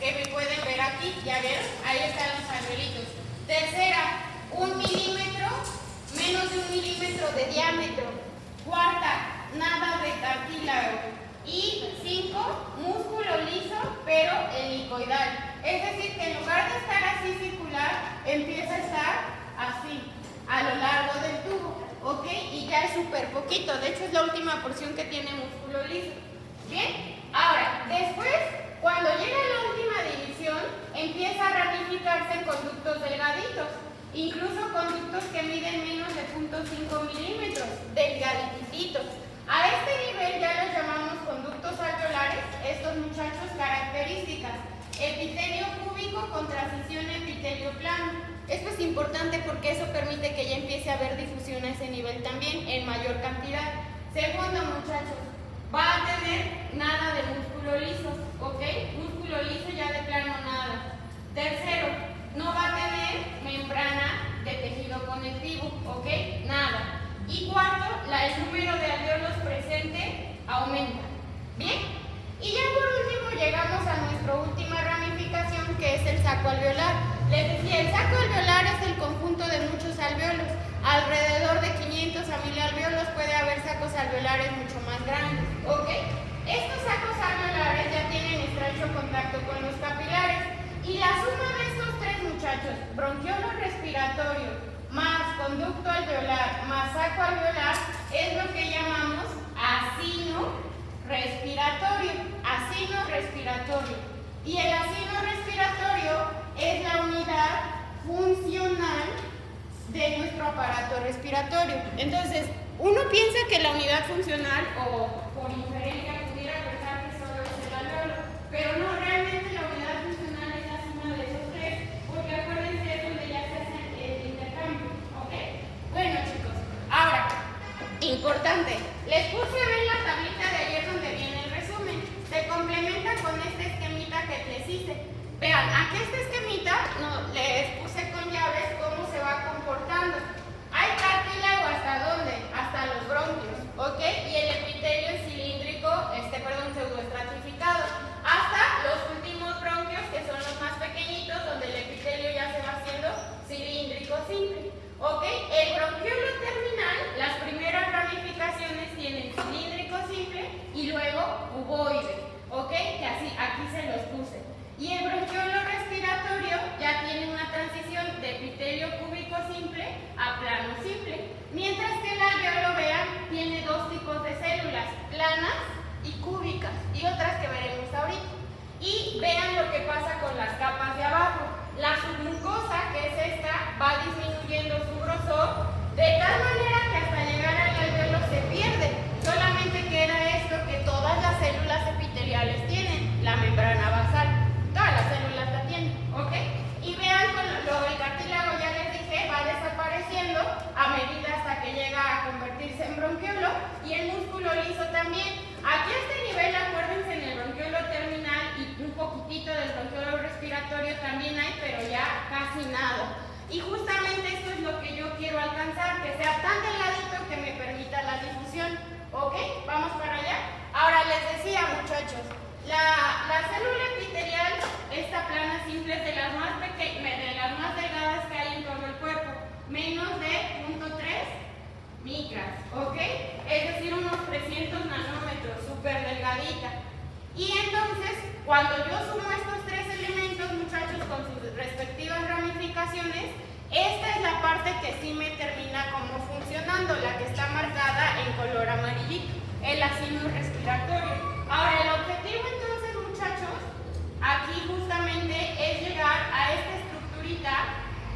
que me pueden ver aquí, ¿ya vieron? Ahí están los alveolitos. Tercera, 1 milímetro, menos de 1 milímetro de diámetro. Cuarta, nada de cartílago. Y 5, músculo liso, pero helicoidal. Es decir, que en lugar de estar así circular, empieza a estar así, a lo largo del tubo, ¿ok? Y ya es súper poquito, de hecho es la última porción que tiene músculo liso. ¿Bien? Ahora, después, cuando llega a la última división, empieza a ramificarse en conductos delgaditos, incluso conductos que miden menos de 0.5 milímetros, delgadititos. A este nivel ya los llamamos conductos alveolares, estos muchachos características. Epitelio cúbico con transición epitelio plano. Esto es importante porque eso permite que ya empiece a haber difusión a ese nivel también en mayor cantidad. Segundo, muchachos, va a tener nada de músculo liso, ¿ok? Músculo liso ya de plano nada. Tercero, no va a tener membrana de tejido conectivo, ¿ok? Nada. Y cuarto, el número de alveolos presente aumenta. ¿Bien? Y ya por último llegamos a nuestra última ramificación, que es el saco alveolar. Les decía, el saco alveolar es el conjunto de muchos alveolos. Alrededor de 500 a 1000 alveolos puede haber sacos alveolares mucho más grandes, ¿ok? Estos sacos alveolares ya tienen estrecho contacto con los capilares. Y la suma de estos tres muchachos, bronquiolo respiratorio, más conducto alveolar, más saco alveolar, es lo que llamamos acino respiratorio. Acino respiratorio. Y el acino respiratorio es la unidad funcional de nuestro aparato respiratorio. Entonces, uno piensa que la unidad funcional, o por inferencia pudiera pensar que solo es el alveolo, pero no, realmente la unidad funcional es la suma de esos tres, porque acuérdense es donde ya se hace el intercambio, ¿ok? Bueno, chicos, ahora, importante, les puse a ver la tablita de ayer donde viene el resumen. Se complementa con este esquemita que les hice. Vean, aquí este esquemita les puse con llaves cómo se va comportando. Hay cartílago hasta dónde? Hasta los bronquios, ¿ok? Y el epitelio es cilíndrico, pseudoestratificado, hasta los últimos bronquios, que son los más pequeñitos, donde el epitelio ya se va haciendo cilíndrico simple, ¿ok? El bronquiolo terminal, las primeras ramificaciones tienen cilíndrico simple y luego cuboide, ¿ok? Que así, aquí se los puse. Y el bronquiolo respiratorio ya tiene una transición de epitelio cúbico simple a plano simple, mientras que el alveolo, vean, tiene dos tipos de células, planas y cúbicas, y otras que veremos ahorita. Y vean lo que pasa con las capas de abajo. La submucosa, que es esta, va disminuyendo su grosor, de tal manera que hasta llegar al alveolo se pierde. Solamente queda esto que todas las células epiteliales tienen, la membrana basal. Todas las células la tienen, ¿ok? Y vean, con el cartílago ya les dije, va desapareciendo a medida hasta que llega a convertirse en bronquiolo, y el músculo liso también. Aquí a este nivel, acuérdense, en el bronquiolo terminal y un poquitito del bronquiolo respiratorio también hay, pero ya casi nada. Y justamente esto es lo que yo quiero alcanzar, que sea tan delgadito que me permita la difusión, ¿ok? Vamos para allá. Ahora les decía, muchachos, la célula epitelial, esta plana simple, es de las más delgadas que hay en todo el cuerpo, menos de 0.3 micras, ¿ok? Es decir, unos 300 nanómetros, súper delgadita. Y entonces, cuando yo sumo estos tres elementos, muchachos, con sus respectivas ramificaciones, esta es la parte que sí me termina como funcionando, la que está marcada en color amarillito, el acino respiratorio. Ahora, el objetivo entonces, muchachos, aquí justamente es llegar a esta estructurita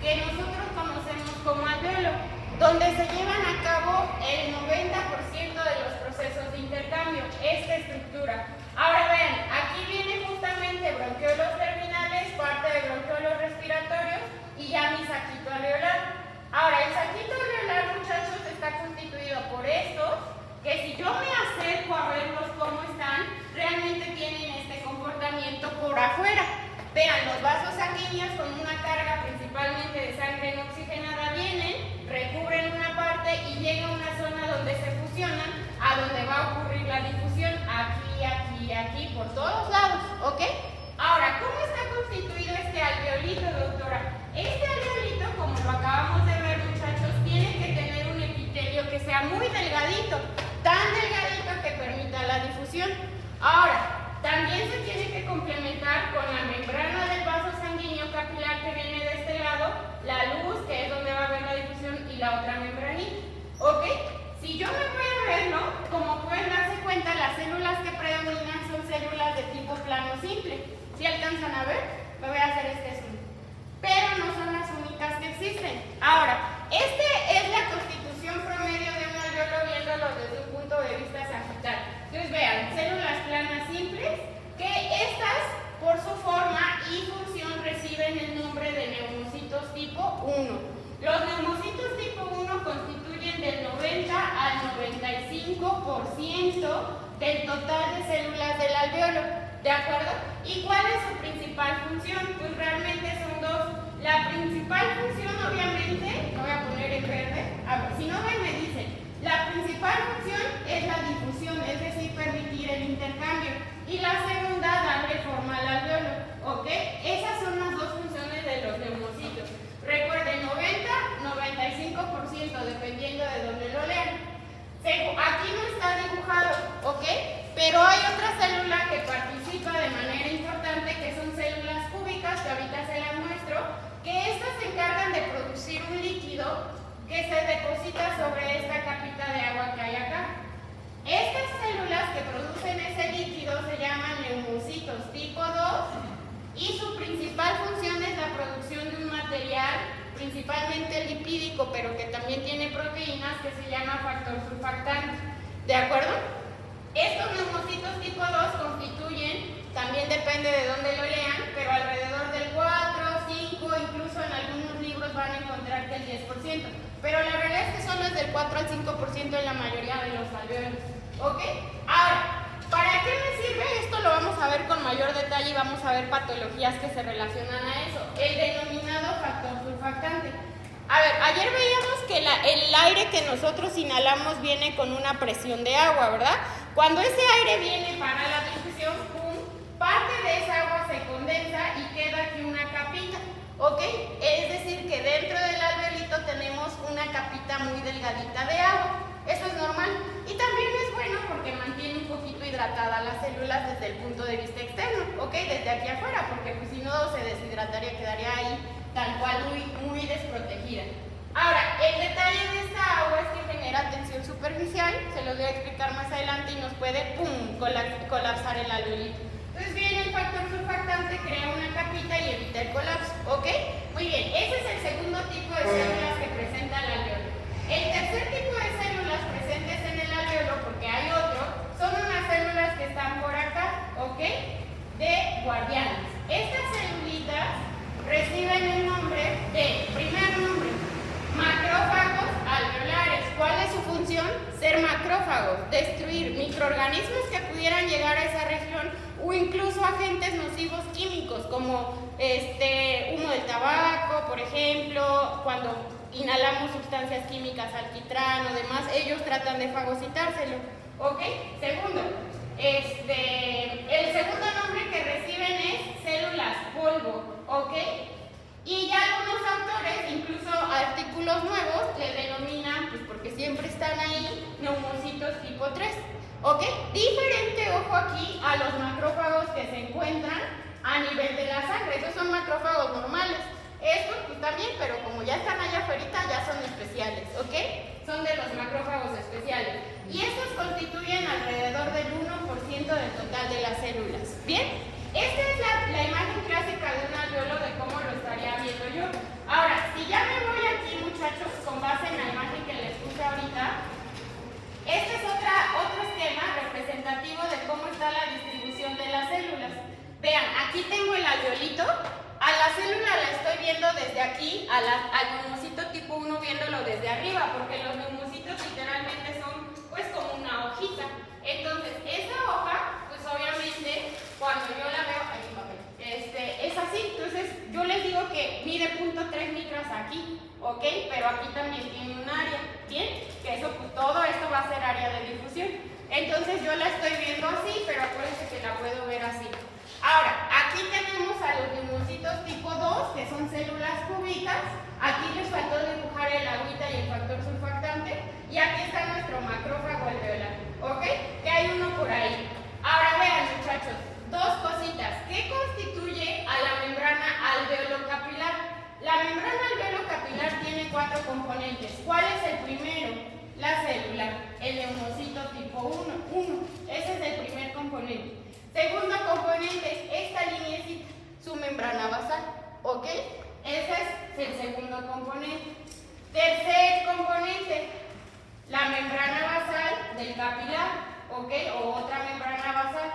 que nosotros conocemos como alveolo, donde se llevan a cabo el 90% de los procesos de intercambio, esta estructura. Ahora vean, aquí viene justamente bronquiolos terminales, parte de bronquiolos respiratorios y ya mi saquito alveolar. Ahora, el saquito alveolar, muchachos, está constituido por estos, que si yo me acerco a verlos cómo están, realmente tienen este comportamiento por afuera. Vean, los vasos sanguíneos con una carga principalmente de sangre no oxigenada vienen, recubren una parte y llega a una zona donde se fusionan, a donde va a ocurrir la difusión, aquí, aquí, aquí, por todos lados, ¿ok? Ahora, ¿cómo está ¿Sí alcanzan a ver? Me voy a hacer este zoom. Pero no son las únicas que existen. Ahora, esta es la constitución promedio de un alveolo viéndolo desde un punto de vista sagital. Entonces vean, células planas simples, que estas por su forma y función reciben el nombre de neumocitos tipo 1. Los neumocitos tipo 1 constituyen del 90 al 95% del total de células del alveolo, ¿de acuerdo? ¿Y cuál es su principal función? Pues realmente son dos. La principal función, obviamente, lo voy a poner en verde, a ver, si no ven me dicen, la principal función es la difusión, es decir, permitir el intercambio, y la segunda, darle forma al alveolo, ¿ok? Esas son las dos funciones de los neumocitos. Recuerden, 90-95%, dependiendo de dónde lo lean. Aquí no está dibujado, ¿ok? Pero hay otra célula que participa de manera importante, que son células cúbicas, que ahorita se las muestro, que estas se encargan de producir un líquido que se deposita sobre esta capita de agua que hay acá. Estas células que producen ese líquido se llaman neumocitos tipo 2 y su principal función es la producción de un material principalmente lipídico, pero que también tiene proteínas, que se llama factor surfactante. ¿De acuerdo? Estos neumocitos tipo 2 constituyen, también depende de dónde lo lean, pero alrededor del 4, 5, incluso en algunos libros van a encontrar que el 10%. Pero la realidad es que solo es del 4 al 5% en la mayoría de los alveolos. ¿Ok? Ahora, ¿para qué me sirve? Esto lo vamos a ver con mayor detalle y vamos a ver patologías que se relacionan a eso. El denominado factor surfactante. A ver, ayer veíamos que el aire que nosotros inhalamos viene con una presión de agua, ¿verdad? Cuando ese aire viene para la difusión, ¡pum!, parte de esa agua se condensa y queda aquí una capita, ¿ok? Es decir, que dentro del alveolito tenemos una capita muy delgadita de agua. Eso es normal. Y también es bueno porque mantiene un poquito hidratada las células desde el punto de vista externo, ¿ok? Desde aquí afuera, porque pues, si no se deshidrataría, quedaría ahí tal cual muy desprotegida. Ahora, el detalle de esta agua es que genera tensión superficial, se los voy a explicar más adelante, y nos puede, ¡pum!, colapsar el alveolito. Entonces viene el factor surfactante, crea una capita y evita el colapso, ¿ok? Muy bien, ese es el segundo tipo de células que presenta el alveolo. El tercer tipo de células presentes en el alveolo, porque hay otro, son unas células que están por acá, ¿ok? De guardianes. Estas celulitas reciben el nombre de, primer nombre, macrófagos alveolares. ¿Cuál es su función? Ser macrófagos, destruir microorganismos que pudieran llegar a esa región o incluso agentes nocivos químicos como humo del tabaco, por ejemplo, cuando inhalamos sustancias químicas, alquitrán o demás, ellos tratan de fagocitárselo, ¿ok? Segundo, el segundo nombre que reciben es células polvo, ¿ok? Y ya algunos autores, incluso artículos nuevos, le denominan, pues porque siempre están ahí, neumocitos tipo 3, ¿ok? Diferente, ojo aquí, a los macrófagos que se encuentran a nivel de la sangre. Esos son macrófagos normales. Estos pues también, pero como ya están allá afuera, ya son especiales, ¿ok? Son de los macrófagos especiales. Y estos constituyen alrededor del 1% del total de las células. ¿Bien? Esta es la imagen clásica de un alveolo de cómo lo estaría viendo yo. Ahora, si ya me voy aquí, muchachos, con base en la imagen que les puse ahorita, este es otro esquema representativo de cómo está la distribución de las células. Vean, aquí tengo el alveolito. A la célula la estoy viendo desde aquí, al neumocito tipo 1 viéndolo desde arriba, porque los neumocitos literalmente son pues como una hojita. Entonces, esa hoja, pues obviamente, cuando yo la veo, ahí papel, es así. Entonces, yo les digo que mide 0.3 micras aquí, ¿ok? Pero aquí también tiene un área, ¿bien? Que eso, pues todo esto va a ser área de difusión. Entonces, yo la estoy viendo así, pero acuérdense que la puedo ver así. Ahora, aquí tenemos a los neumocitos tipo 2, que son células cúbicas. Aquí les faltó dibujar el agüita y el factor surfactante. Y aquí está nuestro macrófago alveolar, ¿ok? Que hay uno por ahí. Ahora vean, muchachos, dos cositas. ¿Qué constituye a la membrana alveolocapilar? La membrana alveolocapilar tiene 4 componentes. ¿Cuál es el primero? La célula, el neumocito tipo 1. Ese es el primer componente. Segundo componente, esta lineecita ¿ok? Ese es el segundo componente. Tercer componente, la membrana basal del capilar, ¿ok? O otra membrana basal.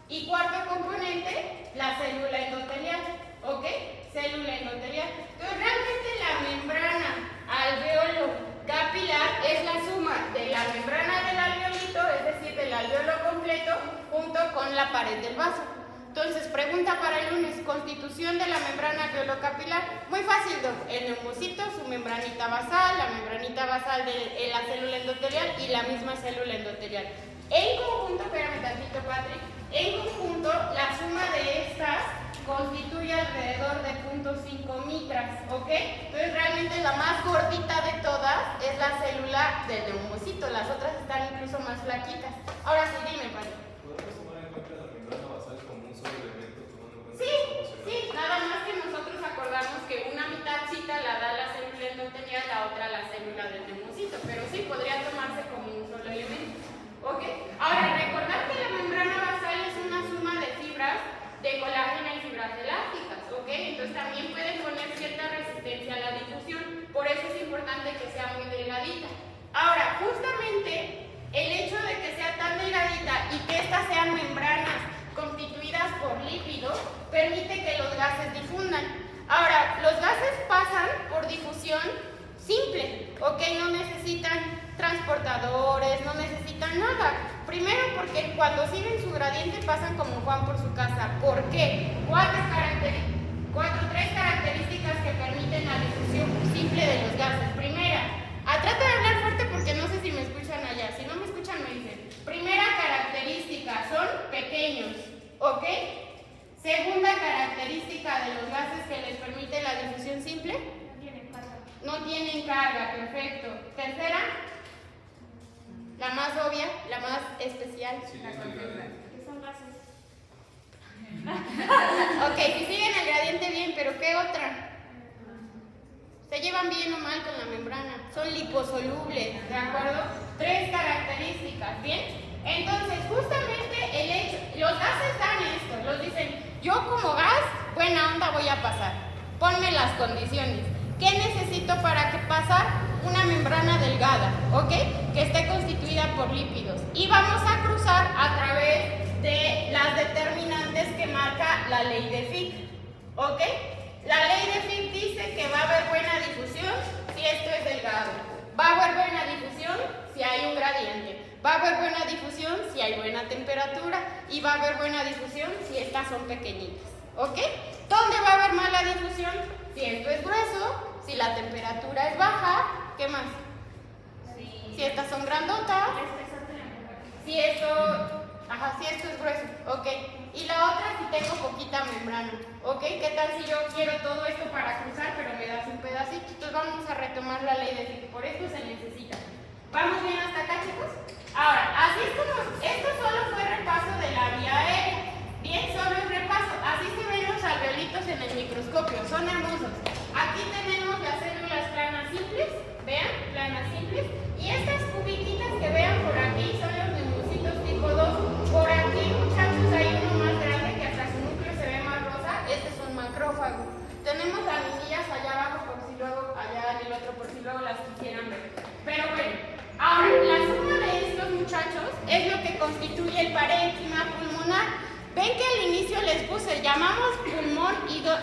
Y cuarto componente, la célula endotelial, ¿ok? Célula endotelial. Entonces, realmente la membrana alveolo capilar es la suma de la membrana del alveolito, es decir, del alveolo completo, junto con la pared del vaso. Entonces, pregunta para el lunes, constitución de la membrana alveolo-capilar. Muy fácil, el neumocito, su membranita basal, la membranita basal de la célula endotelial y la misma célula endotelial. En conjunto, espérame tantito, Patrick, en conjunto, la suma de estas constituye alrededor de 0.5 micras, ¿ok? Entonces, realmente la más gordita de todas es la célula del neumocito, las otras están incluso más flaquitas. Ahora sí, dime, Patrick. ¿Podemos tomar en cuenta la membrana basal como un solo elemento tomando en cuenta? Sí, nada más que nosotros acordamos que una mitadcita la da la célula endotelial, la otra la célula del neumocito, pero sí podría tomarse como un solo elemento, ¿ok? Ahora, recordar que la membrana basal es una suma de fibras de colágeno y fibras elásticas, ¿ok? Entonces también pueden poner cierta resistencia a la difusión, por eso es importante que sea muy delgadita. Ahora, justamente el hecho de que sea tan delgadita y que estas sean membranas constituidas por lípidos permite que los gases difundan. Ahora, los gases pasan por difusión simple, ¿ok? No necesitan transportadores, no necesitan nada. Primero porque cuando siguen su gradiente pasan como Juan por su casa. ¿Por qué? Tres características que permiten la difusión simple de los gases. Primera, trata de hablar fuerte porque no sé si me escuchan allá. Si no me escuchan me dicen. Primera característica, son pequeños, ¿ok? Segunda característica de los gases que les permite la difusión simple. No tienen carga, perfecto. Tercera, la más obvia, la más especial. Sí, la concentración. ¿Qué son gases? Ok, si siguen el gradiente bien, pero ¿qué otra? Se llevan bien o mal con la membrana. Son liposolubles, ¿de acuerdo? Tres características, ¿bien? Entonces, justamente el hecho, los gases dan esto, los dicen, yo como gas, buena onda voy a pasar. Ponme las condiciones. ¿Qué necesito para que pasar? Una membrana delgada, ¿ok? Que esté constituida por lípidos. Y vamos a cruzar a través de las determinantes que marca la ley de Fick, ¿ok? La ley de Fick dice que va a haber buena difusión si esto es delgado. Va a haber buena difusión si hay un gradiente. Va a haber buena difusión si hay buena temperatura. Y va a haber buena difusión si estas son pequeñitas, ¿ok? ¿Dónde va a haber mala difusión? Si esto es grueso, si la temperatura es baja, ¿qué más? Sí. Si estas son grandotas, si esto es grueso, ¿ok? Y la otra si tengo poquita membrana, ¿ok? ¿Qué tal si yo quiero todo esto para cruzar, pero me das un pedacito? Entonces vamos a retomar la ley de Fick, por esto se necesita. ¿Vamos bien hasta acá, chicos? Ahora, así es como, esto solo fue repaso de la vía aérea. Bien, solo es repaso. Así se ven los alveolitos en el microscopio, son hermosos. Aquí tenemos las células planas simples, vean, planas simples. Y estas cubiquitas que vean por aquí son los neumocitos tipo 2. Por aquí, muchachos, hay uno más grande que hasta su núcleo se ve más rosa. Este es un macrófago. Tenemos laminillas allá abajo por si luego, allá en el otro por si luego las quisieran ver. Pero bueno, ahora, la suma de estos muchachos es lo que constituye el parénquima pulmonar. Ven que al inicio les puse, llamamos pulmón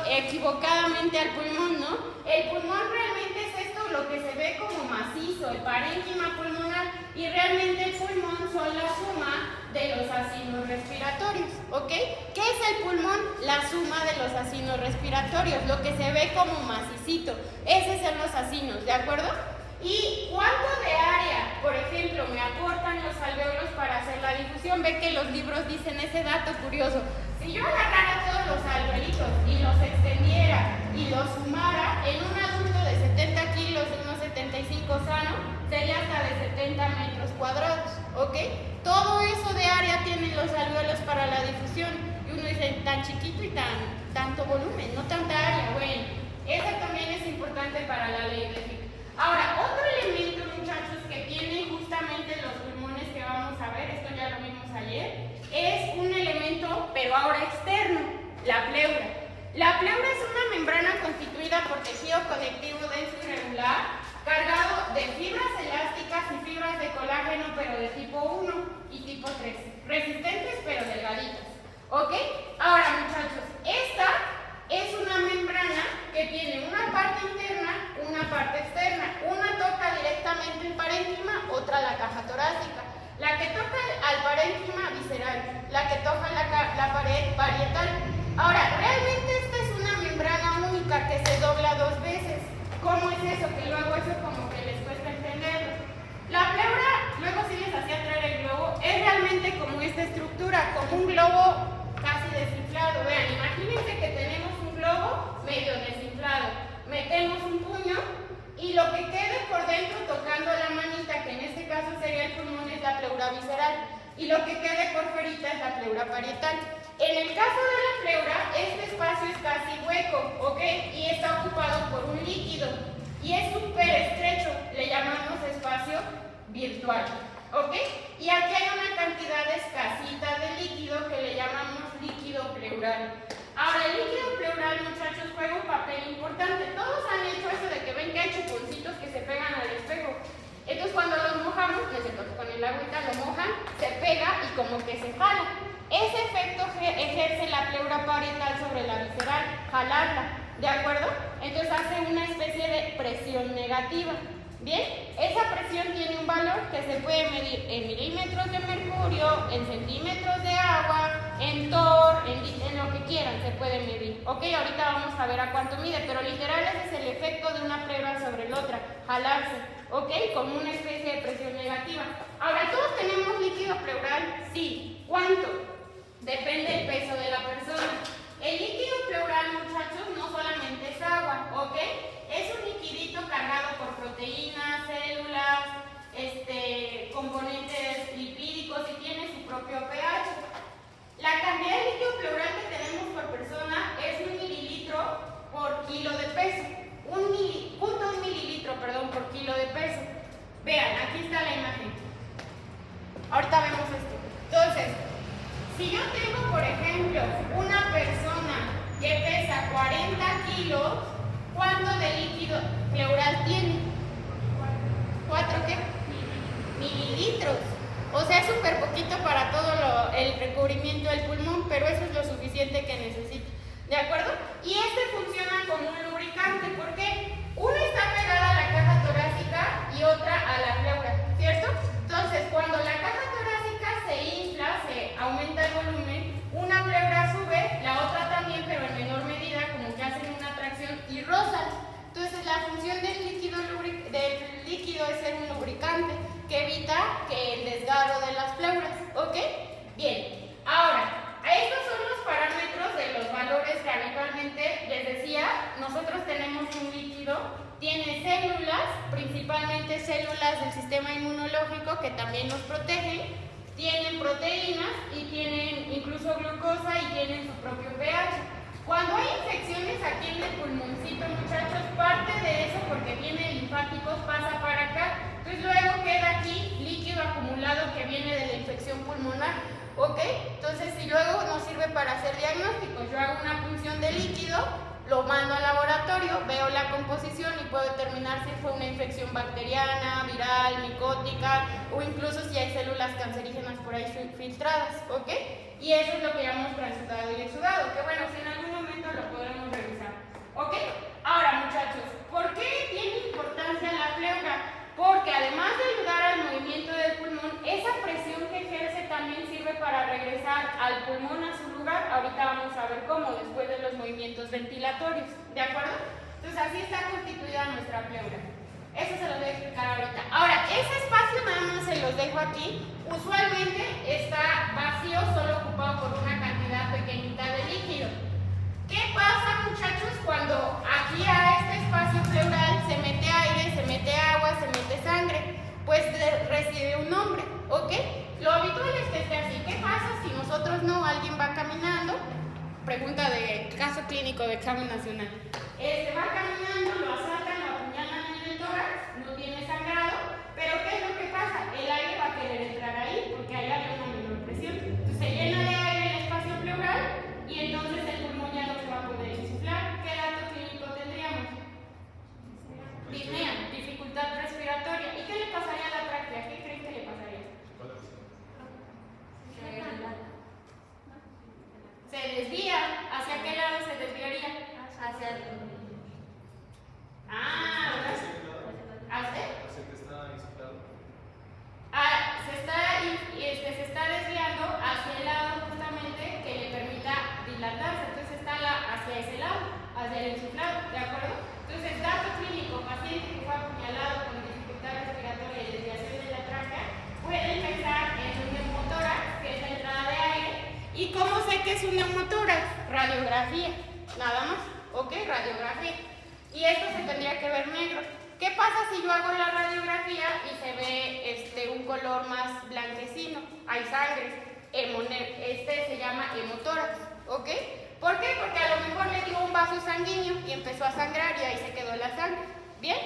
equivocadamente al pulmón, ¿no? El pulmón realmente es esto, lo que se ve como macizo, el parénquima pulmonar, y realmente el pulmón son la suma de los acinos respiratorios, ¿ok? ¿Qué es el pulmón? La suma de los acinos respiratorios, lo que se ve como macicito, esos son los acinos, ¿de acuerdo? ¿Y cuánto de área, por ejemplo, me aportan los alvéolos para hacer la difusión? Ve que los libros dicen ese dato curioso. Si yo agarrara todos los alveolitos y los extendiera y los sumara, en un adulto de 70 kilos y unos 75 sano, sería hasta de 70 metros cuadrados, ¿ok? Todo eso de área tienen los alvéolos para la difusión. Y uno dice, tan chiquito y tanto volumen, no tanta área. Bueno, eso también es importante para la ley de Fick. Ahora, otro elemento, muchachos, que tienen justamente los pulmones que vamos a ver, esto ya lo vimos ayer, es un elemento, pero ahora externo, la pleura. La pleura es una membrana tejido conectivo denso y regular, cargado de fibras elásticas y fibras de colágeno, pero de tipo 1 y tipo 3, resistentes pero delgaditas. ¿Ok? Ahora, muchachos, esta es una membrana que tiene una parte interna, una parte externa. Una toca directamente el parénquima, otra la caja torácica. La que toca al parénquima visceral, la que toca la pared parietal. Ahora, realmente esta es una membrana única que se dobla 2 veces. ¿Cómo es eso? Que luego eso como que les cuesta entenderlo. La pleura, luego sí les hacía traer el globo, es realmente como esta estructura, como un globo casi desinflado. Vean, imagínense que tenemos un globo medio desinflado. Metemos un puño y lo que quede por dentro tocando la manita, que en este caso sería el pulmón, es la pleura visceral. Y lo que quede por fuera es la pleura parietal. En el caso de la pleura, este espacio es casi hueco, ¿ok? Y está ocupado por un líquido. Y es súper estrecho, le llamamos espacio virtual, ¿ok? Y aquí hay una cantidad escasita de líquido que le llamamos líquido pleural. Ahora, el líquido pleural, muchachos, juega un papel importante. Todos han hecho eso de que ven que hay chuponcitos que se pegan al espejo. Entonces, cuando los mojamos, con el agüita lo mojan, se pega y como que se jala. Ese efecto ejerce la pleura parietal sobre la visceral, jalarla, ¿de acuerdo? Entonces hace una especie de presión negativa. Bien, esa presión tiene un valor que se puede medir en milímetros de mercurio, en centímetros de agua, en torr, en lo que quieran se puede medir. Ok, ahorita vamos a ver a cuánto mide, pero literal ese es el efecto de una pleura sobre la otra, jalarse, ok, como una especie de presión negativa. Ahora, ¿todos tenemos líquido pleural? Sí. ¿Cuánto? Depende del peso de la persona. El líquido pleural, muchachos, no solamente es agua, ¿ok? Es un liquidito cargado por proteínas, células, componentes lipídicos y tiene su propio pH. La cantidad de líquido pleural que tenemos por persona es 1 mililitro por kilo de peso. 1 mililitro, por kilo de peso. Vean, aquí está la imagen. Ahorita vemos esto. Entonces, si yo tengo, por ejemplo, una persona que pesa 40 kilos, ¿cuánto de líquido pleural tiene? ¿4 qué? Mililitros. O sea, es súper poquito para todo el recubrimiento del pulmón, pero eso es lo suficiente que necesita. ¿De acuerdo? Y funciona como un lubricante. ¿Por qué? Una está pegada a la caja torácica y otra a la pleura, ¿cierto? Entonces, cuando la caja torácica se infla, se aumenta el volumen, una pleura sube, la otra también, pero en menor medida, como que hacen una tracción y rozan. Entonces, la función del líquido es ser un lubricante que evita que el desgarro de las pleuras, ¿ok? Bien, ahora, estos son los parámetros de los valores que habitualmente les decía. Nosotros tenemos un líquido, tiene células, principalmente células del sistema inmunológico que también nos protegen, tienen proteínas y tienen incluso glucosa y tienen su propio pH. Cuando hay infecciones aquí en el pulmoncito, muchachos, parte de eso, porque viene linfáticos, pasa para acá. Entonces luego queda aquí líquido acumulado que viene de la infección pulmonar. ¿Ok? Entonces, si luego nos sirve para hacer diagnósticos, yo hago una punción de líquido, lo mando al laboratorio, veo la composición y puedo determinar si fue una infección bacteriana, viral, micótica o incluso si hay células cancerígenas por ahí filtradas, ¿ok? Y eso es lo que llamamos transudado y exudado, que bueno, si en algún momento lo podremos revisar, ¿ok? Ahora, muchachos, ¿por qué tiene importancia la pleura? Porque además de ayudar al movimiento del pulmón, esa presión que ejerce también sirve para regresar al pulmón a su lugar. Ahorita vamos a ver cómo, después de los movimientos ventilatorios, ¿de acuerdo? Entonces así está constituida nuestra pleura. Eso se los voy a explicar ahorita. Ahora, ese espacio nada más se los dejo aquí. Usualmente está vacío, solo ocupado por una cantidad pequeñita de líquido. ¿Qué pasa, muchachos, cuando aquí a este espacio pleural se mete aire, se mete agua, se mete sangre? Pues recibe un nombre, ¿ok? Lo habitual es que esté así. ¿Qué pasa si nosotros no? Alguien va caminando, pregunta de caso clínico de examen nacional. Va caminando, lo asaltan, lo apuñalan en el tórax, no tiene sangrado, pero ¿qué es lo que pasa? El aire va a querer entrar ahí porque ahí hay una menor presión. Entonces se llena de aire el espacio pleural y entonces el pulmón ya no se va a poder insuflar. ¿Qué dato clínico tendríamos? Hacia el... Ah, ¿verdad? ¿Hacia qué lado? ¿Hacia? ¿Hacia que está insuflado? Se está desviando hacia el lado justamente que le permita dilatarse. Entonces está hacia ese lado, hacia el insuflado, ¿de acuerdo? Entonces, dato clínico, paciente que fue apuñalado con dificultad respiratoria y desviación de la tráquea, puede empezar en un neumotórax, que es la entrada de aire. ¿Y cómo sé que es un neumotórax? Radiografía, nada más, ¿ok? Radiografía. Y esto se tendría que ver negro. ¿Qué pasa si yo hago la radiografía y se ve un color más blanquecino? Hay sangre, se llama hemotórax, ¿ok? ¿Por qué? Porque a lo mejor le dio un vaso sanguíneo y empezó a sangrar y ahí se quedó la sangre, ¿bien?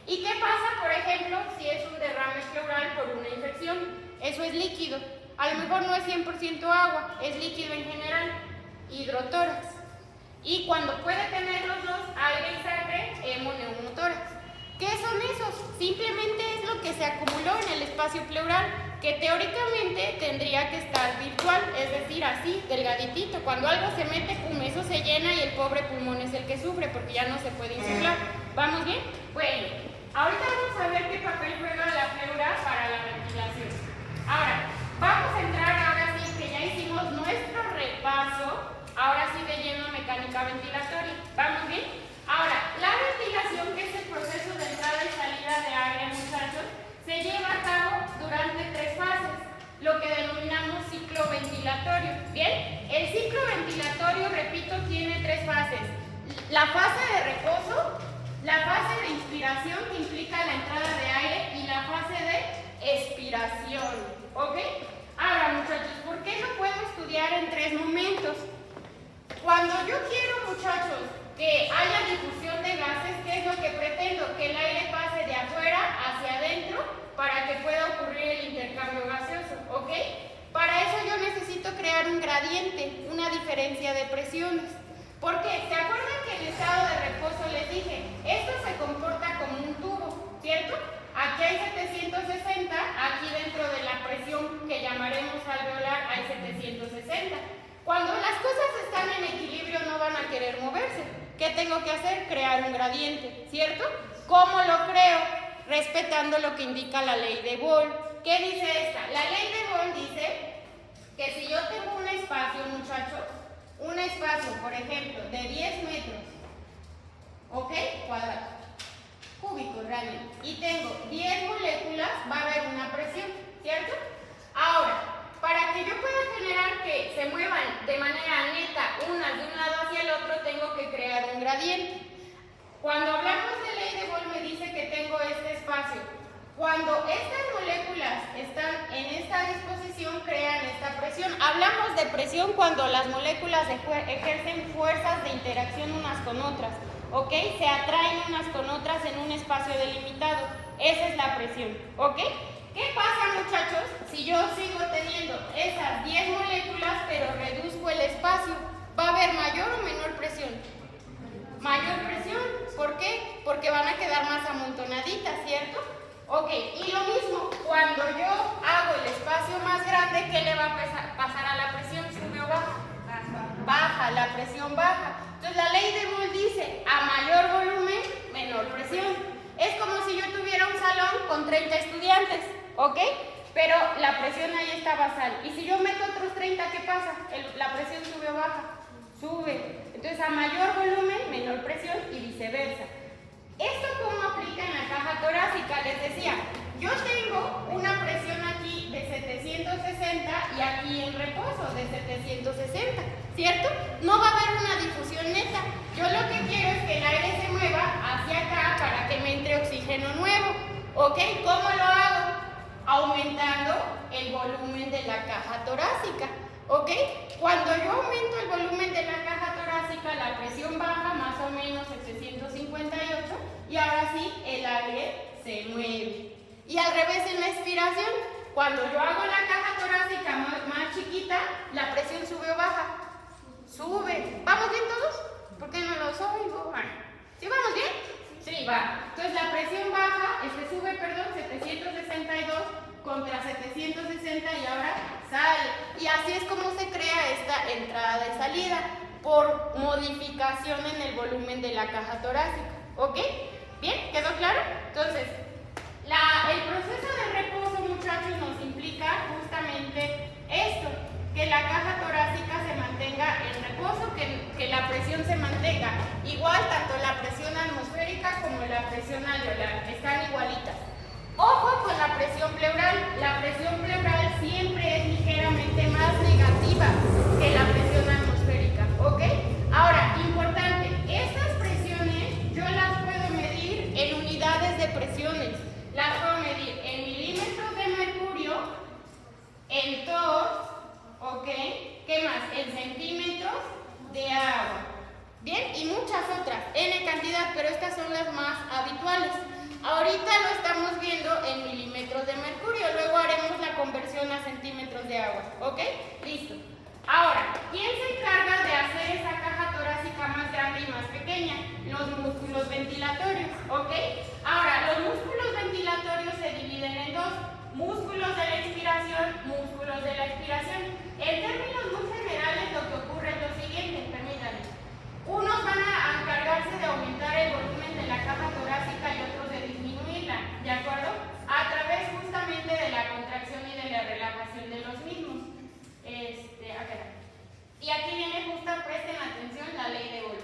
¿Y qué pasa, por ejemplo, si es un derrame pleural por una infección? Eso es líquido. A lo mejor no es 100% agua, es líquido en general, hidrotórax. Y cuando puede tener los dos, aire y sangre, hemoneumotórax. ¿Qué son esos? Simplemente es lo que se acumuló en el espacio pleural, que teóricamente tendría que estar virtual, es decir, así, delgaditito. Cuando algo se mete, pum, eso se llena y el pobre pulmón es el que sufre porque ya no se puede insuflar. ¿Vamos bien? Bueno, ahorita vamos a ver qué papel juega la pleura para la ventilación. Ahora, vamos a entrar ahora sí que ya hicimos nuestro repaso, ahora sí de lleno mecánica ventilatoria. ¿Vamos bien? Ahora, la ventilación, que es el proceso de entrada y salida de aire, muchachos, se lleva a cabo durante 3 fases, lo que denominamos ciclo ventilatorio. ¿Bien? El ciclo ventilatorio, repito, tiene 3 fases. La fase de reposo, la fase de inspiración, que implica la entrada de aire, y la fase de expiración. ¿Ok? Ahora, muchachos, ¿por qué no puedo estudiar en 3 momentos? Cuando yo quiero, muchachos, que haya difusión de gases, ¿qué es lo que pretendo? Que el aire pase de afuera hacia adentro para que pueda ocurrir el intercambio gaseoso, ¿ok? Para eso yo necesito crear un gradiente, una diferencia de presiones. ¿Por qué? ¿Se acuerdan que en estado de reposo les dije? Esto se comporta como un tubo, ¿cierto? Aquí hay 760, aquí dentro de la presión que llamaremos alveolar hay 760. Cuando las cosas están en equilibrio no van a querer moverse. ¿Qué tengo que hacer? Crear un gradiente, ¿cierto? ¿Cómo lo creo? Respetando lo que indica la ley de Boole. ¿Qué dice esta? La ley de Boole dice que si yo tengo un espacio, muchachos, un espacio, por ejemplo, de 10 metros, ¿ok? Cuadrado, cúbicos realmente, y tengo 10 moléculas, va a haber una presión, ¿cierto? Ahora, para que yo pueda generar que se muevan de manera neta unas de un lado hacia el otro, tengo que crear un gradiente. Cuando hablamos de ley de Boole me dice que tengo este espacio. Cuando estas moléculas están en esta disposición, crean esta presión. Hablamos de presión cuando las moléculas ejercen fuerzas de interacción unas con otras, ¿ok? Se atraen unas con otras en un espacio delimitado. Esa es la presión, ¿ok? ¿Qué pasa, muchachos, si yo sigo teniendo esas 10 moléculas, pero reduzco el espacio? ¿Va a haber mayor o menor presión? Mayor presión. ¿Por qué? Porque van a quedar más amontonaditas, ¿cierto? Ok, y lo mismo, cuando yo hago el espacio más grande, ¿qué le va a pasar a la presión? ¿Sube o baja? Baja, la presión baja. Entonces la ley de Boole dice, a mayor volumen, menor presión. Es como si yo tuviera un salón con 30 estudiantes, ¿ok? Pero la presión ahí está basal. Y si yo meto otros 30, ¿qué pasa? ¿La presión sube o baja? Sube. Entonces a mayor volumen, menor presión y viceversa. ¿Esto cómo aplica en la caja torácica? Les decía, yo tengo una presión aquí de 760 y aquí en reposo de 760, ¿cierto? No va a haber una difusión neta. Yo lo que quiero es que el aire se mueva hacia acá para que me entre oxígeno nuevo, ¿ok? ¿Cómo lo hago? Aumentando el volumen de la caja torácica, ¿ok? Cuando yo aumento el volumen de la caja torácica, la presión baja más o menos 758 y ahora sí el aire se mueve. Y al revés en la expiración, cuando yo hago la caja torácica más chiquita, la presión sube o baja. Sube. ¿Vamos bien todos? ¿Por qué no los oigo? ¿Sí vamos bien? Sí, va. Entonces la presión baja, sube, perdón, 762 contra 760 y ahora sale. Y así es como se crea esta entrada y salida. por modificación en el volumen de la caja torácica. ¿Ok? ¿Bien? ¿Quedó claro? Entonces, el proceso de reposo, muchachos, nos implica justamente esto, que la caja torácica se mantenga en reposo, que la presión se mantenga igual, tanto la presión atmosférica como la presión alveolar, están igualitas. Ojo con la presión pleural. La presión pleural siempre es ligeramente más negativa que la presión atmosférica, ¿ok? Ahora, importante, estas presiones yo las puedo medir en unidades de presiones. Las puedo medir en milímetros de mercurio, en TORS, ¿ok? ¿Qué más? En centímetros de agua. Bien, y muchas otras, N cantidad, pero estas son las más habituales. Ahorita lo estamos viendo en milímetros de mercurio, luego haremos la conversión a centímetros de agua, ¿ok? Listo. Ahora, ¿quién se encarga de hacer esa caja torácica más grande y más pequeña? Los músculos ventilatorios, ¿ok? Ahora, los músculos ventilatorios se dividen en dos: músculos de la inspiración, músculos de la expiración. En términos muy generales, lo que ocurre es lo siguiente, permítanme. Unos van a encargarse de aumentar el volumen de la caja torácica y otros de disminuirla, ¿de acuerdo? A través justamente de la contracción y de la relajación de los mismos. Y aquí viene justo, presten atención, la ley de Boyle.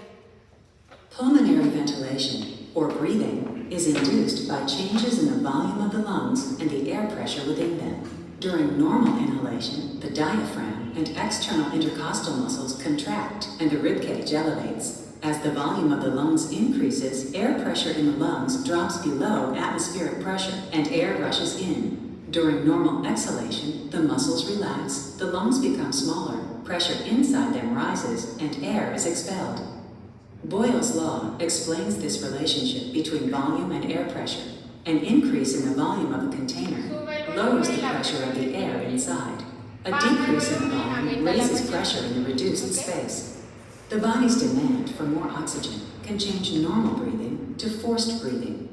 Pulmonary ventilation, or breathing, is induced by changes in the volume of the lungs and the air pressure within them. During normal inhalation, the diaphragm and external intercostal muscles contract and the ribcage elevates. As the volume of the lungs increases, air pressure in the lungs drops below atmospheric pressure and air rushes in. During normal exhalation, the muscles relax, the lungs become smaller, pressure inside them rises, and air is expelled. Boyle's law explains this relationship between volume and air pressure. An increase in the volume of a container lowers the pressure of the air inside. A decrease in the volume raises pressure in the reduced space. The body's demand for more oxygen can change normal breathing to forced breathing.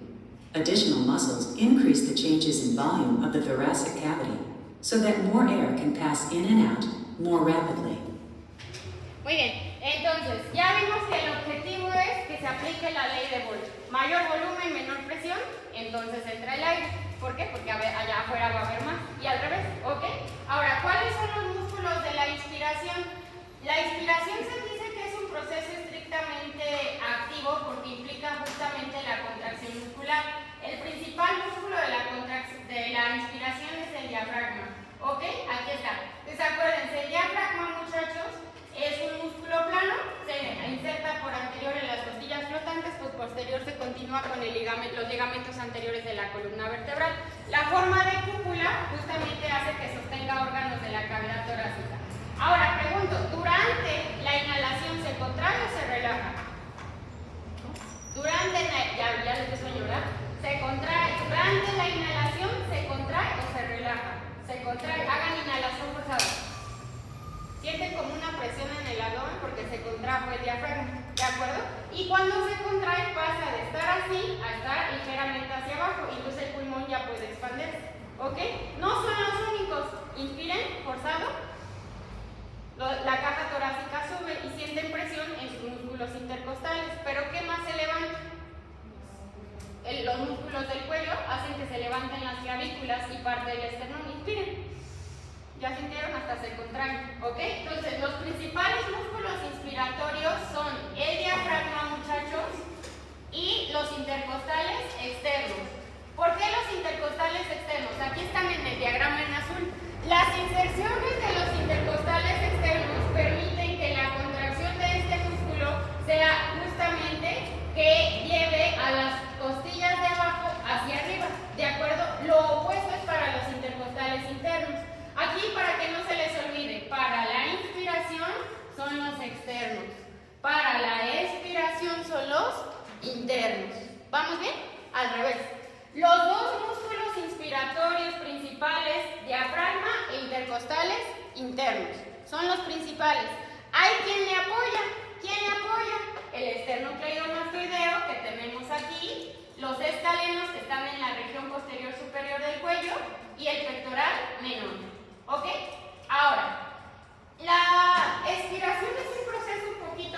Additional muscles increase the changes in volume of the thoracic cavity so that more air can pass in and out more rapidly. Muy bien, entonces ya vimos que el objetivo es que se aplique la ley de Boyle. Mayor volumen, menor presión, entonces entra el aire. ¿Por qué? Porque allá afuera va a haber más. Y al revés, ¿ok? Ahora, ¿cuáles son los músculos de la inspiración? La inspiración se dice que es un proceso estrictamente activo porque implica justamente la contracción muscular. El principal músculo de la inspiración es el diafragma, ¿ok? Aquí está. Entonces acuérdense, el diafragma, muchachos, es un músculo plano, se inserta por anterior en las costillas flotantes, pues posterior se continúa con los ligamentos anteriores de la columna vertebral. La forma de cúpula justamente hace que sostenga órganos de la cavidad torácica. Ahora pregunto, ¿durante la inhalación se contrae o se relaja? Ya les empezó a llorar. Se contrae. Durante la inhalación se contrae o se relaja. Se contrae. Hagan inhalación forzada. Sienten como una presión en el abdomen porque se contrajo el diafragma, ¿de acuerdo? Y cuando se contrae pasa de estar así a estar ligeramente hacia abajo, y entonces el pulmón ya puede expandirse, ¿ok? No son los únicos. Inspiren, forzado. La caja torácica sube y sienten presión en sus músculos intercostales, pero ¿qué más se levanta? Los músculos del cuello hacen que se levanten las clavículas y parte del esternón. Inspiren. Ya sintieron, hasta se contraen, ¿ok? Entonces, los principales músculos inspiratorios son el diafragma, muchachos, y los intercostales externos. ¿Por qué los intercostales externos? Aquí están en el diagrama en azul. Las inserciones de los intercostales externos permiten que la contracción de este músculo sea justamente que lleve a las costillas de abajo hacia arriba, ¿de acuerdo? Lo opuesto es para los intercostales internos. Aquí, para que no se les olvide, para la inspiración son los externos, para la expiración son los internos. ¿Vamos bien? Al revés. Los dos músculos inspiratorios principales, diafragma e intercostales internos, son los principales. ¿Hay quien le apoya? ¿Quién le apoya? El esternocleidomastoideo que tenemos aquí, los escalenos que están en la región posterior superior del cuello y el pectoral menor. ¿Ok? Ahora, la expiración es un proceso un poquito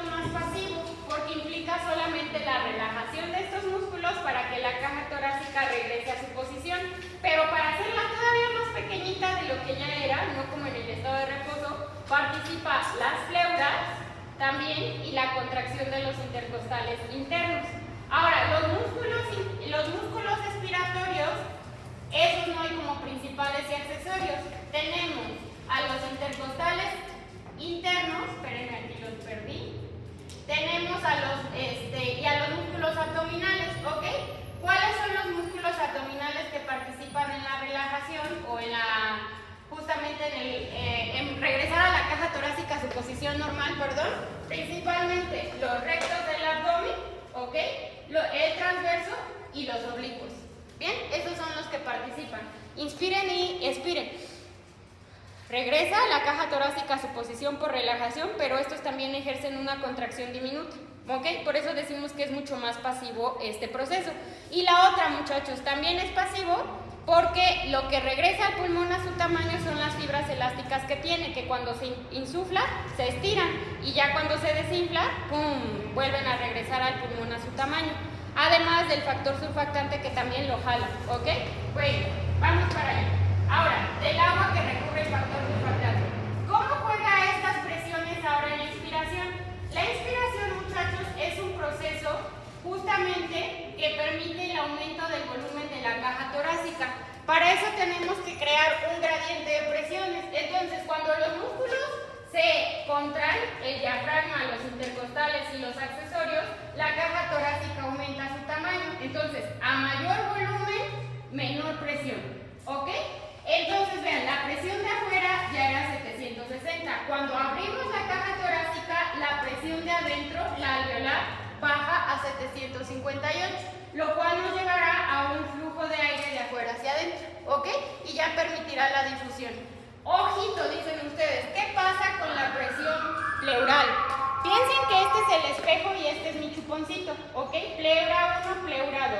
hace la relajación de estos músculos para que la caja torácica regrese a su posición, pero para hacerla todavía más pequeñita de lo que ya era, no como en el estado de reposo, participa las pleuras también y la contracción de los intercostales internos. Ahora, los músculos expiratorios, esos no hay como principales y accesorios. Tenemos a los intercostales internos, espérenme, aquí los perdí. Tenemos a los músculos abdominales, ¿ok? ¿Cuáles son los músculos abdominales que participan en la relajación o en justamente en regresar a la caja torácica a su posición normal, perdón? Principalmente los rectos del abdomen, ¿ok? El transverso y los oblicuos. Bien, esos son los que participan. Inspiren y expiren. Regresa la caja torácica a su posición por relajación, pero estos también ejercen una contracción diminuta, ¿ok? Por eso decimos que es mucho más pasivo este proceso. Y la otra, muchachos, también es pasivo porque lo que regresa al pulmón a su tamaño son las fibras elásticas que tiene, que cuando se insufla se estiran y ya cuando se desinfla, ¡pum!, vuelven a regresar al pulmón a su tamaño. Además del factor surfactante que también lo jala, ¿ok? Bueno, vamos para allá. Ahora, del agua que recurre el factor surfactante. ¿Cómo juega estas presiones ahora en la inspiración? La inspiración, muchachos, es un proceso justamente que permite el aumento del volumen de la caja torácica. Para eso tenemos que crear un gradiente de presiones. Entonces, cuando los músculos se contraen, el diafragma, los intercostales y los accesorios, la caja torácica aumenta su tamaño. Entonces, a mayor volumen, menor presión, ¿ok? Entonces, vean, la presión de afuera ya era 760. Cuando abrimos la caja torácica, la presión de adentro, la alveolar, baja a 758, lo cual nos llevará a un flujo de aire de afuera hacia adentro, ¿ok? Y ya permitirá la difusión. Ojito, dicen ustedes, ¿qué pasa con la presión pleural? Piensen que este es el espejo y este es mi chuponcito, ¿ok? Pleura 1, pleura 2.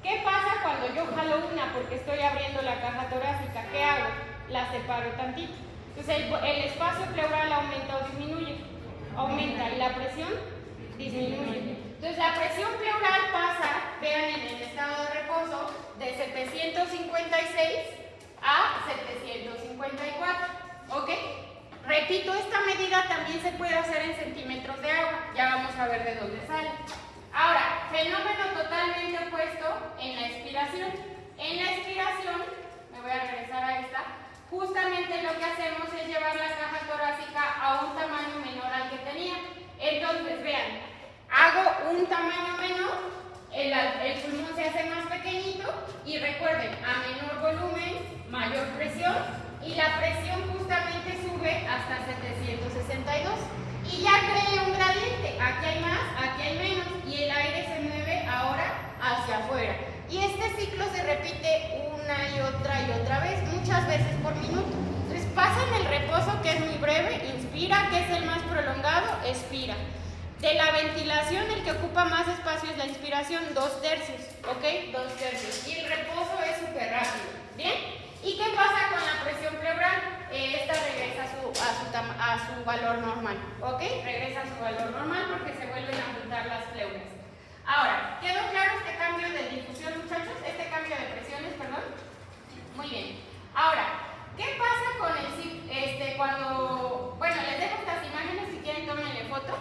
¿Qué pasa cuando yo jalo una porque estoy abriendo la caja torácica? ¿Qué hago? La separo tantito. Entonces el espacio pleural aumenta o disminuye. Aumenta y la presión disminuye. Entonces la presión pleural pasa, vean en el estado de reposo, de 756 a 754, ¿ok? Repito, esta medida también se puede hacer en centímetros de agua, ya vamos a ver de dónde sale. Ahora, fenómeno totalmente opuesto en la expiración. En la expiración, me voy a regresar a esta, justamente lo que hacemos es llevar la caja torácica a un tamaño menor al que tenía. Entonces, vean, hago un tamaño menor, el pulmón se hace más pequeñito y recuerden, a menor volumen, mayor presión y la presión justamente sube hasta 762 y ya creé un gradiente, aquí hay más, aquí hay menos y el aire se mueve ahora hacia afuera y este ciclo se repite una y otra vez, muchas veces por minuto. Entonces pasa en el reposo, que es muy breve, inspira, que es el más prolongado, expira. De la ventilación, el que ocupa más espacio es la inspiración, 2/3, ¿ok? 2/3. Y el reposo es súper rápido, ¿bien? ¿Y qué pasa con la presión pleural? Esta regresa a su valor normal, ¿ok? Regresa a su valor normal porque se vuelven a juntar las pleuras. Ahora, ¿quedó claro este cambio de difusión, muchachos? Este cambio de presiones, perdón. Muy bien. Ahora, ¿qué pasa con bueno, les dejo estas imágenes, si quieren tómenle foto.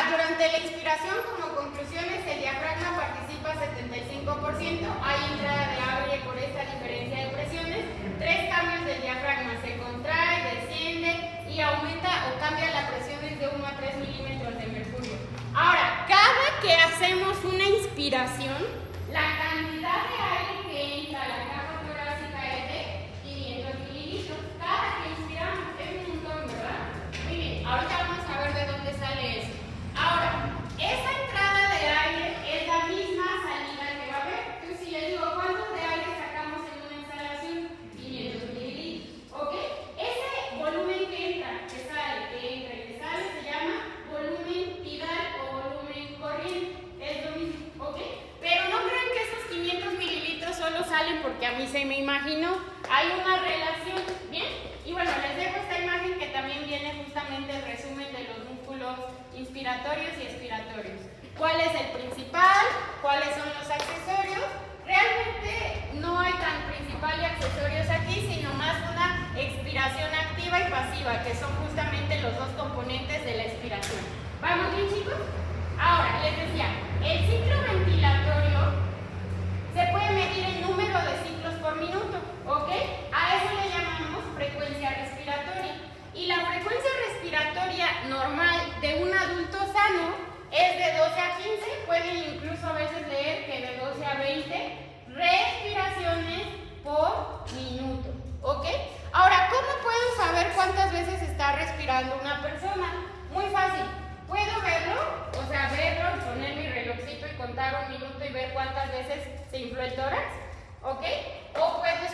Durante la inspiración, como conclusiones, el diafragma participa 75%, hay entrada de aire por esta diferencia de presiones, 3 cambios del diafragma, se contrae, desciende y aumenta o cambia la presión de 1 a 3 milímetros de mercurio. Ahora, cada que hacemos una inspiración, la cantidad de aire que entra a la caja torácica es de 500 mililitros. Cada que inspiramos es un montón, ¿verdad? Muy bien, ahorita vamos a ver de dónde sale eso. Ahora, esa entrada de aire es la misma salida que va a haber. Entonces, si les digo, ¿cuántos de aire sacamos en una exhalación? 500 mililitros, ¿ok? Ese volumen que entra, que sale, que entra y que sale, se llama volumen tidal o volumen corriente. Es lo mismo, ¿ok? Pero no crean que esos 500 mililitros solo salen porque a mí se me imaginó. Hay una relación, ¿bien? Y bueno, les dejo esta imagen que también viene justamente el resumen de los músculos inspiratorios y expiratorios. ¿Cuál es el pueden incluso a veces leer que de 12 a 20 respiraciones por minuto, ¿ok? Ahora, ¿cómo puedo saber cuántas veces está respirando una persona? Muy fácil. Puedo verlo, o sea, verlo, poner mi relojcito y contar un minuto y ver cuántas veces se infló el tórax, ¿ok? O puedo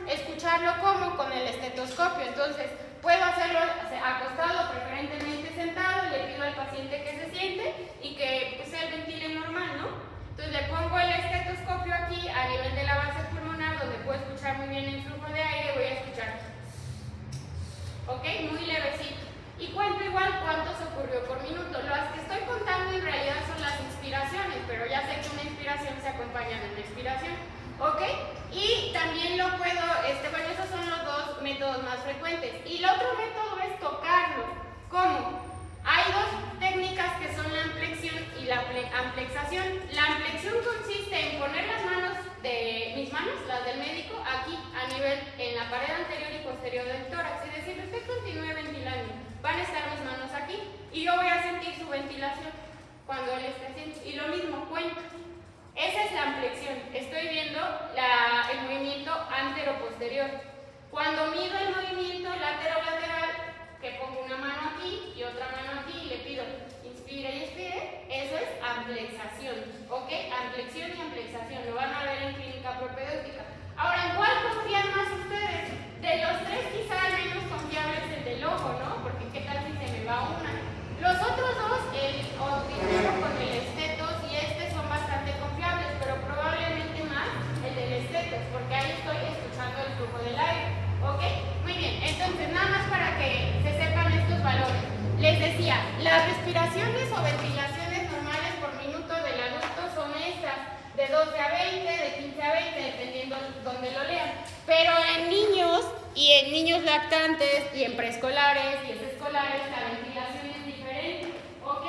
escucharlo como con el estetoscopio. Entonces, puedo hacerlo acostado, preferentemente sentado, le pido al paciente que se siente y que pues, él ventile normal, ¿no? Entonces le pongo el estetoscopio aquí a nivel de la base pulmonar, donde puedo escuchar muy bien el flujo de aire, voy a escuchar, ¿ok? Muy levecito. Y cuento igual cuánto se ocurrió por minuto. Las que estoy contando en realidad son las inspiraciones, pero ya sé que una inspiración se acompaña de una expiración, ¿ok? Y también lo puedo, bueno, esos son los dos métodos más frecuentes. Y el otro método es tocarlo. ¿Cómo? Hay dos técnicas que son la amplexión y la amplexación. La amplexión consiste en poner las manos de mis manos, las del médico, aquí a nivel, en la pared anterior y posterior del tórax. Es decir, usted continúe ventilando. Van a estar mis manos aquí y yo voy a sentir su ventilación cuando él esté haciendo. Y lo mismo, cuento. Esa es la amplexión. Estoy viendo el movimiento antero-posterior. Cuando mido el movimiento latero-lateral, que pongo una mano aquí y otra mano aquí y le pido inspire y expire, eso es amplexación, ¿ok? Amflexión y amplexación, lo van a ver en clínica propedéutica. Ahora, ¿en cuál confían más ustedes? De los tres quizá el menos confiable es el del ojo, ¿no? Porque ¿qué tal si se me va una? Los otros dos, el primero con el estetos y son bastante confiables, pero probablemente más el del estetos, porque ahí estoy escuchando el flujo del aire, ¿ok? Muy bien, entonces nada más para que se sepan estos valores. Les decía, las respiraciones o ventilaciones normales por minuto del adulto son estas, de 12 a 20, de 15 a 20, dependiendo donde lo lean. Pero en niños y en niños lactantes y en preescolares y en escolares la ventilación es diferente, ¿ok?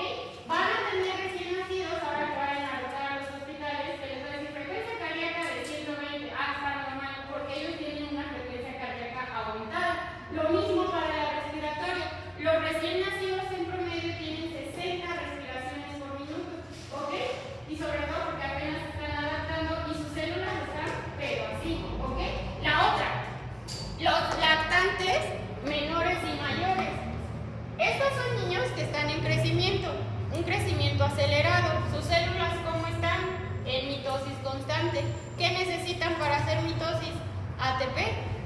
Van a tener recién nacidos, ahora que vayan a rotar a los hospitales, que les voy a decir frecuencia cardíaca de 120, está normal, porque ellos tienen una frecuencia cardíaca aumentada. Lo mismo para la respiratoria. Los recién nacidos en promedio tienen 60 respiraciones por minuto, ¿ok? Y sobre todo porque apenas están adaptando y sus células están, pero así, ¿ok? La otra, los lactantes menores y mayores. Estos son niños que están en crecimiento, un crecimiento acelerado. Sus células, ¿cómo están? En mitosis constante. ¿Qué necesitan para hacer mitosis? ATP.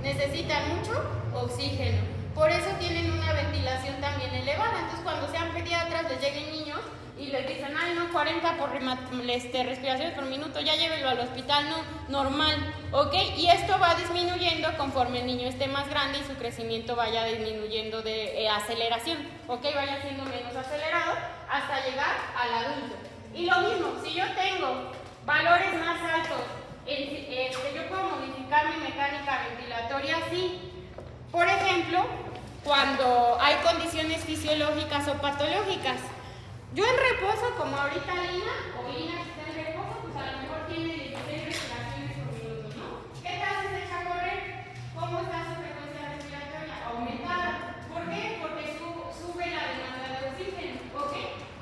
Necesitan mucho oxígeno. Por eso tienen una ventilación también elevada. Entonces, cuando sean pediatras, les lleguen niños y les dicen, ay, no, 40 por respiraciones por minuto, ya llévenlo al hospital, no, normal, ¿ok? Y esto va disminuyendo conforme el niño esté más grande y su crecimiento vaya disminuyendo de aceleración, ¿ok? Vaya siendo menos acelerado hasta llegar al adulto. Y lo mismo, si yo tengo valores más altos, yo puedo modificar mi mecánica ventilatoria así. Por ejemplo, cuando hay condiciones fisiológicas o patológicas. Yo en reposo, como ahorita Lina, o Lina que está en reposo, pues a lo mejor tiene 16 respiraciones por minuto, ¿no? ¿Qué tal si se echa a correr? ¿Cómo está su frecuencia respiratoria? Aumentada. ¿Por qué? Porque sube la demanda de oxígeno, ¿ok?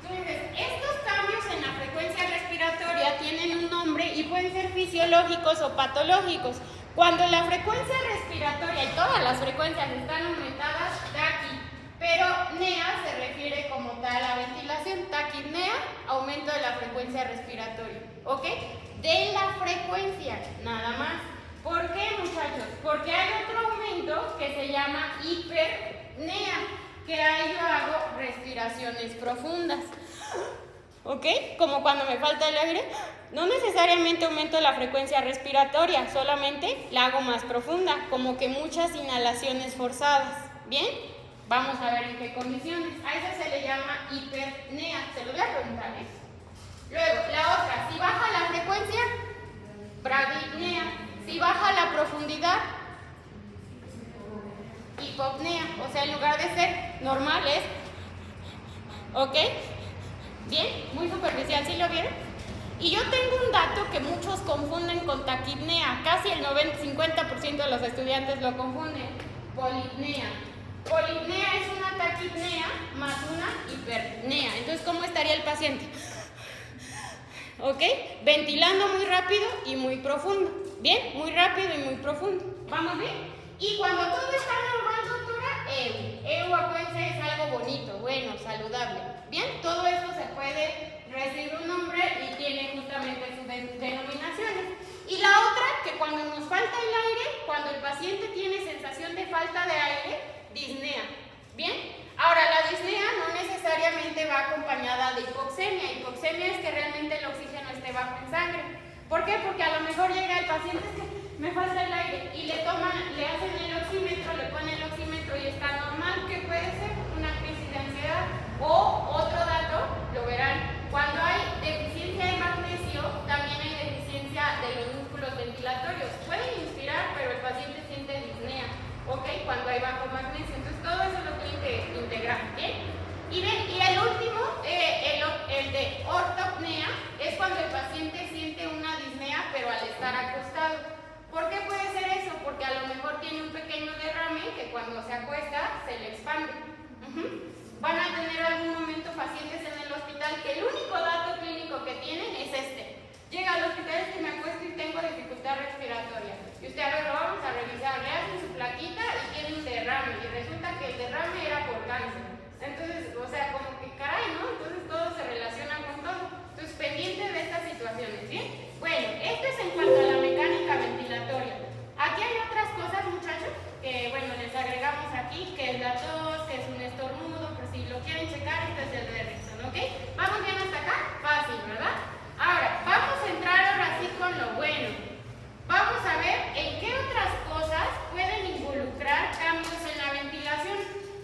Entonces, estos cambios en la frecuencia respiratoria tienen un nombre y pueden ser fisiológicos o patológicos. Cuando la frecuencia respiratoria y todas las frecuencias están aumentadas, taqui, pero NEA se refiere como tal a ventilación, taquipnea, aumento de la frecuencia respiratoria, ¿ok? De la frecuencia, nada más. ¿Por qué, muchachos? Porque hay otro aumento que se llama hipernea, que ahí yo hago respiraciones profundas, ¿ok? Como cuando me falta el aire. No necesariamente aumento la frecuencia respiratoria, solamente la hago más profunda, como que muchas inhalaciones forzadas. ¿Bien? Vamos a ver en qué condiciones. A eso se le llama hipernea. Se lo voy a preguntar, ¿eh? Luego, la otra, si baja la frecuencia, bradipnea. Si baja la profundidad, hipopnea. O sea, en lugar de ser normal es, ¿ok? Bien, muy superficial, ¿sí lo vieron? Y yo tengo un dato que muchos confunden con taquipnea. Casi el 50% de los estudiantes lo confunden. Polipnea. Polipnea es una taquipnea más una hipernea. Entonces, ¿cómo estaría el paciente? ¿ok? Ventilando muy rápido y muy profundo. ¿Bien? Muy rápido y muy profundo. ¿Vamos bien? Y cuando todo está normal, doctora, EU, acuérdense, es algo bonito, bueno, saludable. Bien, todo esto se puede recibir un nombre y tiene justamente sus denominaciones. Y la otra, que cuando nos falta el aire, cuando el paciente tiene sensación de falta de aire, disnea. ¿Bien? Ahora, la disnea no necesariamente va acompañada de hipoxemia. Hipoxemia es que realmente el oxígeno esté bajo en sangre. ¿Por qué? Porque a lo mejor llega el paciente que me falta el aire y le hacen el oxímetro, le ponen el oxímetro y está normal. ¿Qué puede ser? Una crisis de ansiedad. O otro dato, lo verán, cuando hay deficiencia de magnesio, también hay deficiencia de los músculos ventilatorios. Pueden inspirar, pero el paciente siente disnea, ¿ok? Cuando hay bajo magnesio. Entonces todo eso lo tienen que integrar, ¿bien? Y el último, el de ortopnea, es cuando el paciente siente una disnea, pero al estar acostado. ¿Por qué puede ser eso? Porque a lo mejor tiene un pequeño derrame que cuando se acuesta se le expande. Van a tener algún momento pacientes en el hospital que el único dato clínico que tienen es este. Llega al hospital, es que me acuesto y tengo dificultad respiratoria. Y usted, a ver, lo vamos a revisar, le hacen su plaquita y tiene un derrame. Y resulta que el derrame era por cáncer. Entonces, o sea, como que caray, ¿no? Entonces todo se relaciona con todo. Entonces, pendiente de estas situaciones, ¿bien? Bueno, esto es en cuanto a la mecánica ventilatoria. Aquí hay otras cosas, muchachos, que, bueno, les agregamos aquí, que es la tos, que es un estornudo, por si lo quieren checar, esto es el Derrickson, ¿ok? ¿Vamos bien hasta acá? Fácil, ¿verdad? Ahora, vamos a entrar ahora sí con lo bueno. Vamos a ver en qué otras cosas pueden involucrar cambios en la ventilación.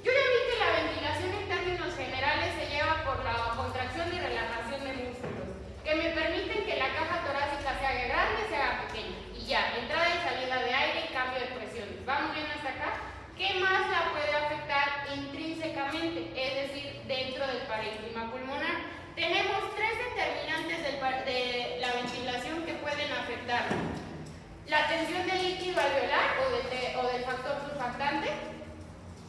Yo ya vi que la ventilación en términos generales se lleva por la contracción y relajación de músculos, que me permiten que la caja torácica se haga grande, se haga pequeña. Y ya, entrada y salida de aire y cambio de presiones. ¿Vamos bien hasta acá? ¿Qué más la puede afectar intrínsecamente? Es decir, dentro del parénquima pulmonar. Tenemos tres determinantes de la ventilación que pueden afectar. La tensión del líquido alveolar o del factor surfactante.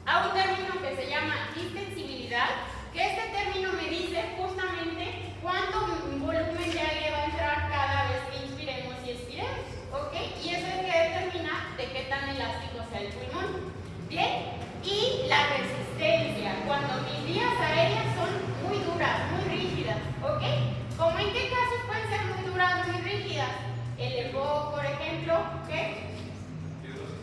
A un término que se llama distensibilidad, que este término me dice justamente cuánto volumen de aire va a entrar cada vez que inspiremos y expiremos, ¿ok? Y eso es que determina de qué tan elástico sea el pulmón. ¿Bien? Y la resistencia, cuando mis vías aéreas son muy duras, muy rígidas, ¿ok? ¿Cómo en qué casos pueden ser muy duras, muy rígidas? El EPOC, por ejemplo, ¿qué?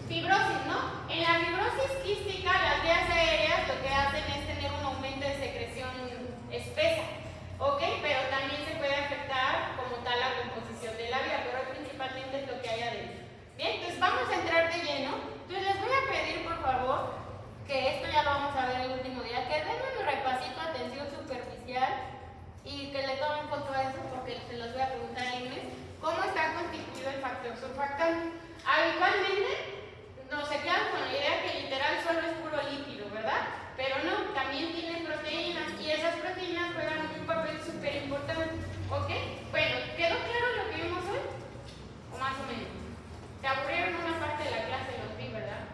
Fibrosis, ¿no? En la fibrosis quística, las vías aéreas lo que hacen es tener un aumento de secreción espesa, ¿ok? Pero también se puede afectar como tal la composición de la vía, pero principalmente es lo que hay adentro. Bien, entonces vamos a entrar de lleno. Entonces les voy a pedir, por favor, que esto ya lo vamos a ver el último día, que den un repasito a atención superficial y que le tomen foto a eso porque se los voy a preguntar el lunes. ¿Cómo está constituido el factor surfactante? Habitualmente nos se quedan con la idea que literal solo es puro líquido, ¿verdad? Pero no, también tiene proteínas y esas proteínas juegan un papel súper importante, ¿ok? Bueno, ¿quedó claro lo que vimos hoy? ¿O más o menos? Se aburrieron una parte de la clase, los vi, ¿verdad?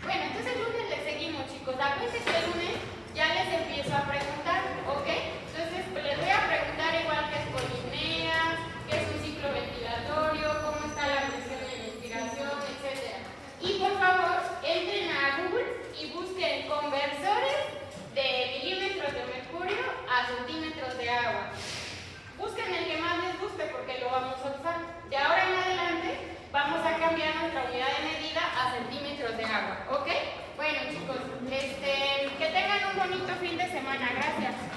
Bueno, entonces el lunes les seguimos, chicos. Acuérdense que el lunes ya les empiezo a preguntar, ¿ok? Entonces pues, les voy a preguntar igual que es polisnea, qué es un ciclo ventilatorio, cómo está la presión en la inspiración, etc. Y por favor, entren a Google y busquen conversores de milímetros de mercurio a centímetros de agua. Busquen el que más les guste porque lo vamos a usar. De ahora en adelante vamos a cambiar nuestra unidad de medida a centímetros de agua, ¿ok? Bueno chicos, que tengan un bonito fin de semana. Gracias.